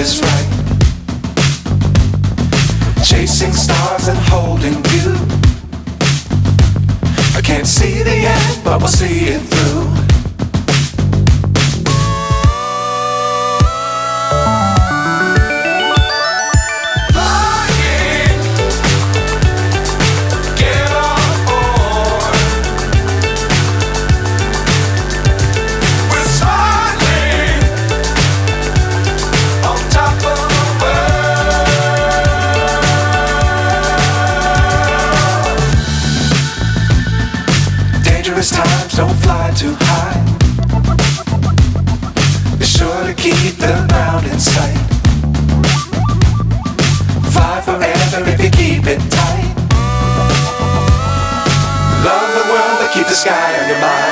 is right. Chasing stars and holding you. I can't see the end, but we'll see it through. Times don't fly too high. Be sure to keep the ground in sight. Fly forever if you keep it tight. Love the world, but keep the sky on your mind.